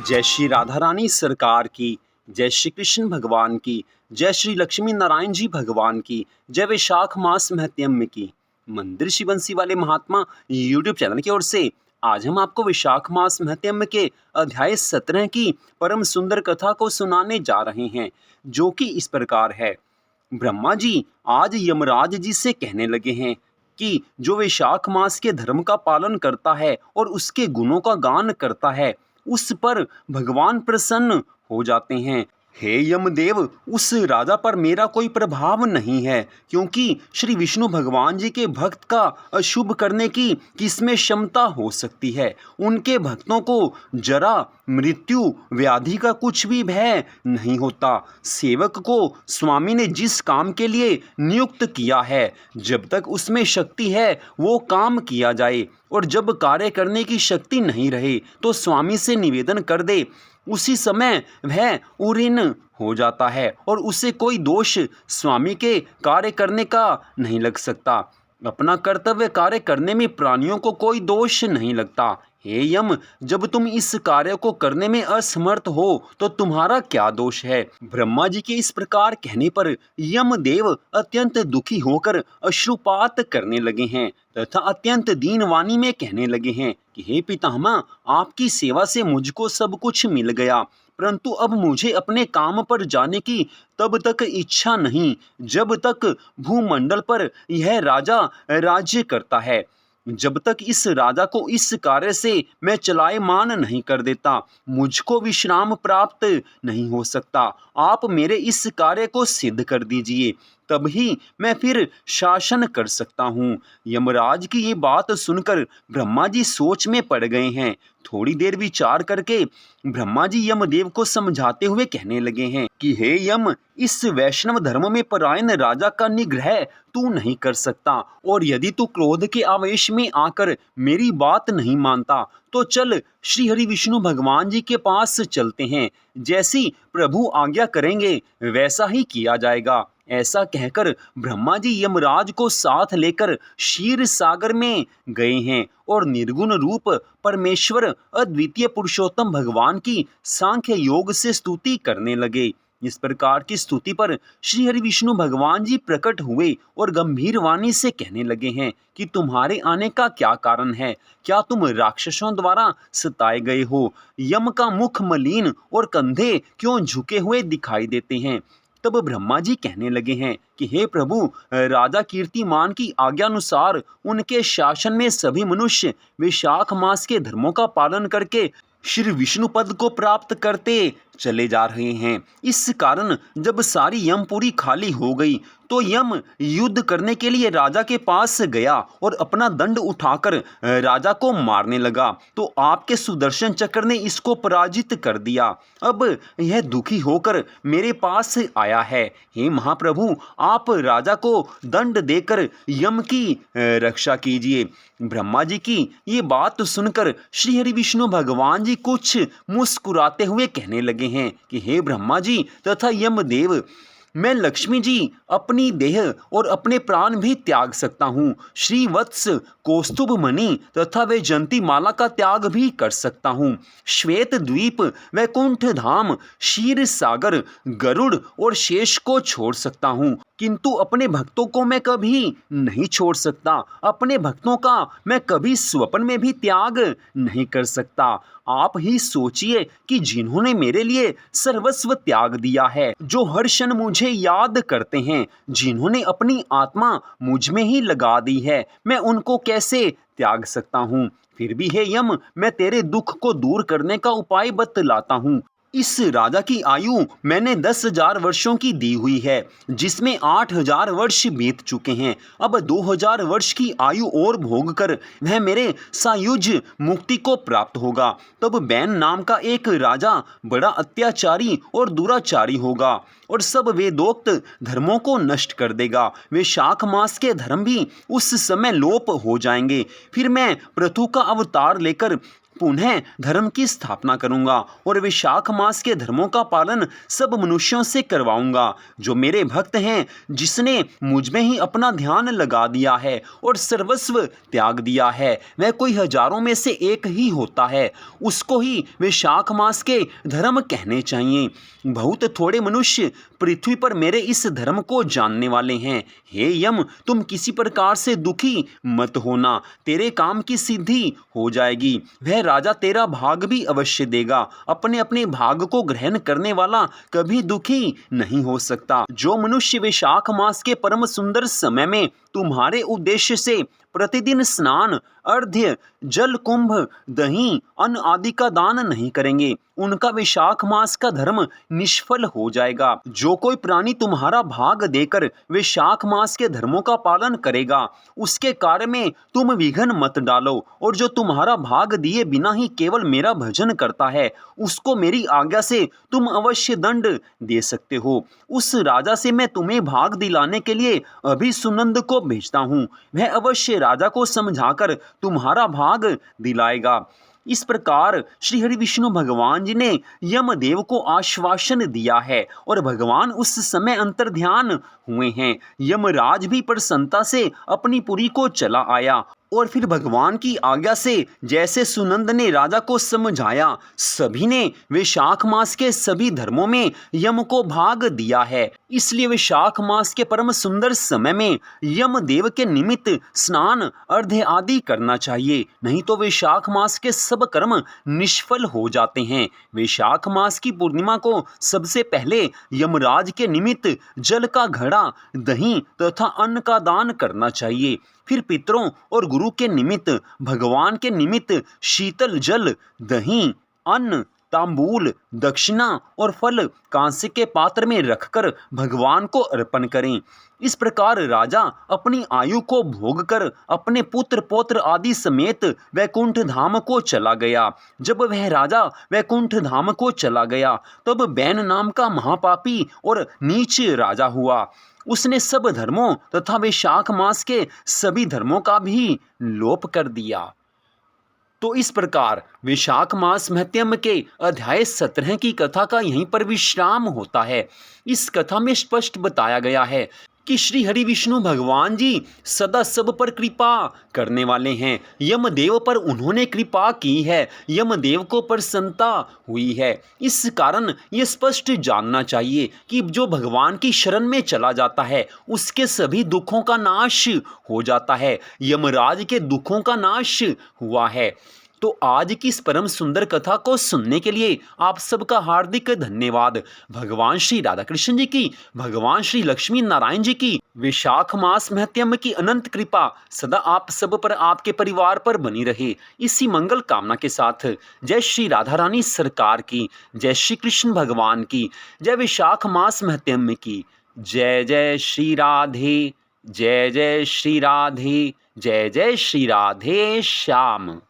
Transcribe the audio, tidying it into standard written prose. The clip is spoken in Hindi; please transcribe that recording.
जय श्री राधा रानी सरकार की, जय श्री कृष्ण भगवान की, जय श्री लक्ष्मी नारायण जी भगवान की, जय वैशाख मास महत्म्य की। मंदिर श्री बंसी वाले महात्मा यूट्यूब चैनल की ओर से आज हम आपको वैशाख मास महत्म्य के अध्याय 17 की परम सुंदर कथा को सुनाने जा रहे हैं, जो कि इस प्रकार है। ब्रह्मा जी आज यमराज जी से कहने लगे हैं कि जो वैशाख मास के धर्म का पालन करता है और उसके गुणों का गान करता है, उस पर भगवान प्रसन्न हो जाते हैं। हे यमदेव, उस राजा पर मेरा कोई प्रभाव नहीं है, क्योंकि श्री विष्णु भगवान जी के भक्त का अशुभ करने की किसमें क्षमता हो सकती है। उनके भक्तों को जरा, मृत्यु, व्याधि का कुछ भी भय नहीं होता। सेवक को स्वामी ने जिस काम के लिए नियुक्त किया है, जब तक उसमें शक्ति है वो काम किया जाए, और जब कार्य करने की शक्ति नहीं रहे तो स्वामी से निवेदन कर दे। उसी समय वह उरीन हो जाता है और उसे कोई दोष स्वामी के कार्य करने का नहीं लग सकता। अपना कर्तव्य कार्य करने में प्राणियों को कोई दोष नहीं लगता। हे यम, जब तुम इस कार्य को करने में असमर्थ हो तो तुम्हारा क्या दोष है। ब्रह्मा जी के इस प्रकार कहने पर यमदेव अत्यंत दुखी होकर अश्रुपात करने लगे हैं तथा अत्यंत दीन वाणी में कहने लगे हैं कि हे पितामह, आपकी सेवा से मुझको सब कुछ मिल गया, परंतु अब मुझे अपने काम पर जाने की तब तक इच्छा नहीं जब तक भूमंडल पर यह राजा राज्य करता है। जब तक इस राजा को इस कार्य से मैं चलायमान नहीं कर देता, मुझको विश्राम प्राप्त नहीं हो सकता। आप मेरे इस कार्य को सिद्ध कर दीजिए, तभी मैं फिर शासन कर सकता हूँ। यमराज की ये बात सुनकर ब्रह्मा जी सोच में पड़ गए हैं। थोड़ी देर विचार करके ब्रह्मा जी यमदेव को समझाते हुए कहने लगे हैं कि हे यम, इस वैष्णव धर्म में परायण राजा का निग्रह तू नहीं कर सकता, और यदि तू क्रोध के आवेश में आकर मेरी बात नहीं मानता तो चल श्री हरि विष्णु भगवान जी के पास चलते हैं। जैसी प्रभु आज्ञा करेंगे वैसा ही किया जाएगा। ऐसा कहकर ब्रह्मा जी यमराज को साथ लेकर क्षीर सागर में गए हैं और निर्गुण रूप परमेश्वर अद्वितीय पुरुषोत्तम भगवान की सांख्य योग से स्तुति करने लगे। इस प्रकार की स्तुति पर श्री हरि विष्णु भगवान जी प्रकट हुए और गंभीर वाणी से कहने लगे हैं कि तुम्हारे आने का क्या कारण है। क्या तुम राक्षसों द्वारा सताए गए हो। यम का मुख मलिन और कंधे क्यों झुके हुए दिखाई देते हैं। तब ब्रह्मा जी कहने लगे हैं कि हे प्रभु, राजा कीर्तिमान की आज्ञानुसार उनके शासन में सभी मनुष्य वैशाख मास के धर्मों का पालन करके श्री विष्णु पद को प्राप्त करते चले जा रहे हैं। इस कारण जब सारी यमपुरी खाली हो गई तो यम युद्ध करने के लिए राजा के पास गया और अपना दंड उठाकर राजा को मारने लगा, तो आपके सुदर्शन चक्र ने इसको पराजित कर दिया। अब यह दुखी होकर मेरे पास आया है। हे महाप्रभु, आप राजा को दंड देकर यम की रक्षा कीजिए। ब्रह्मा जी की ये बात सुनकर श्री हरि विष्णु भगवान जी कुछ मुस्कुराते हुए कहने लगे हैं कि हे ब्रह्मा जी तथा यमदेव, मैं लक्ष्मी जी अपनी देह और अपने प्राण भी त्याग सकता हूँ। श्री वत्स, कौस्तुभ मणि तथा वैजयंती माला का त्याग भी कर सकता हूँ। श्वेत द्वीप, वैकुंठ धाम, क्षीर सागर, गरुड़ और शेष को छोड़ सकता हूँ, किंतु अपने भक्तों को मैं कभी नहीं छोड़ सकता। अपने भक्तों का मैं कभी स्वप्न में भी त्याग नहीं कर सकता। आप ही सोचिए कि जिन्होंने मेरे लिए सर्वस्व त्याग दिया है, जो हर क्षण मुझे याद करते हैं, जिन्होंने अपनी आत्मा मुझ में ही लगा दी है, मैं उनको कैसे त्याग सकता हूँ। फिर भी हे यम, मैं तेरे दुख को दूर करने का उपाय बतलाता हूँ। इस राजा की आयु मैंने 10,000 वर्षों की दी हुई है, जिसमें 8,000 वर्ष बीत चुके हैं। अब 2,000 वर्ष की आयु और भोग कर वह मेरे सायुज मुक्ति को प्राप्त होगा। तब बैन नाम का एक राजा बड़ा अत्याचारी और दुराचारी होगा और सब वेदोक्त धर्मों को नष्ट कर देगा। वैशाख मास के धर्म भी उस समय लोप हो जाएंगे। फिर मैं पृथु का अवतार लेकर पुनः धर्म की स्थापना करूंगा और वैशाख मास के धर्मों का पालन सब मनुष्यों से करवाऊंगा। जो मेरे भक्त हैं, जिसने मुझ में ही अपना ध्यान लगा दिया है और सर्वस्व त्याग दिया है, वह कोई हजारों में से एक ही होता है। उसको ही वैशाख मास के धर्म कहने चाहिए। बहुत थोड़े मनुष्य पृथ्वी पर मेरे इस धर्म को जानने वाले हैं। हे यम, तुम किसी प्रकार से दुखी मत होना, तेरे काम की सिद्धि हो जाएगी। वह राजा तेरा भाग भी अवश्य देगा। अपने अपने भाग को ग्रहण करने वाला कभी दुखी नहीं हो सकता। जो मनुष्य वैशाख मास के परम सुंदर समय में तुम्हारे उद्देश्य से प्रतिदिन स्नान, अर्घ्य, जल, कुंभ, दही, अन्न आदि का दान नहीं करेंगे, उनका वैशाख मास का धर्म निष्फल हो जाएगा। जो कोई प्राणी तुम्हारा भाग देकर वैशाख मास के धर्मों का पालन करेगा, उसके कार्य में तुम विघ्न मत डालो, और जो तुम्हारा भाग दिए बिना ही केवल मेरा भजन करता है, उसको मेरी आज्ञा से तुम अवश्य दंड दे सकते हो। उस राजा से मैं तुम्हें भाग दिलाने के लिए अभी सुनंद को भेजता हूँ। वह अवश्य राजा को समझाकर तुम्हारा भाग दिलाएगा। इस प्रकार श्री हरि विष्णु भगवान जी ने यमदेव को आश्वासन दिया है और भगवान उस समय अंतर्ध्यान हुए हैं। यमराज भी प्रसन्नता से अपनी पुरी को चला आया और फिर भगवान की आज्ञा से जैसे सुनंद ने राजा को समझाया, सभी ने वैशाख मास के सभी धर्मों में यम को भाग दिया है। इसलिए वैशाख मास के परम सुंदर समय में यमदेव के निमित्त स्नान, अर्घ्य आदि करना चाहिए, नहीं तो वैशाख मास के सब कर्म निष्फल हो जाते हैं। वैशाख मास की पूर्णिमा को सबसे पहले यमराज के निमित्त जल का घड़ा, दही तथा अन्न का दान करना चाहिए। फिर पितरों और गुरु के निमित्त, भगवान के निमित्त शीतल जल, दही, अन्न, तांबूल, दक्षिणा और फल कांसे के पात्र में रखकर भगवान को अर्पण करें। इस प्रकार राजा अपनी आयु को भोग कर अपने पुत्र पौत्र आदि समेत वैकुंठ धाम को चला गया। जब वह राजा वैकुंठ धाम को चला गया, तब बैन नाम का महापापी और नीच राजा हुआ। उसने सब धर्मों तथा वैशाख मास के सभी धर्मों का भी लोप कर दिया। तो इस प्रकार वैशाख मास महत्म के अध्याय 17 की कथा का यहीं पर विश्राम होता है। इस कथा में स्पष्ट बताया गया है कि श्री हरि विष्णु भगवान जी सदा सब पर कृपा करने वाले हैं। यमदेव पर उन्होंने कृपा की है, यमदेव को प्रसन्नता हुई है। इस कारण ये स्पष्ट जानना चाहिए कि जो भगवान की शरण में चला जाता है, उसके सभी दुखों का नाश हो जाता है। यमराज के दुखों का नाश हुआ है। तो आज की इस परम सुंदर कथा को सुनने के लिए आप सबका हार्दिक धन्यवाद। भगवान श्री राधा कृष्ण जी की, भगवान श्री लक्ष्मी नारायण जी की वैशाख मास महत्म की अनंत कृपा सदा आप सब पर, आपके परिवार पर बनी रहे। इसी मंगल कामना के साथ जय श्री राधा रानी सरकार की, जय श्री कृष्ण भगवान की, जय वैशाख मास महत्म की। जय जय श्री राधे, जय जय श्री राधे, जय जय श्री राधे श्याम।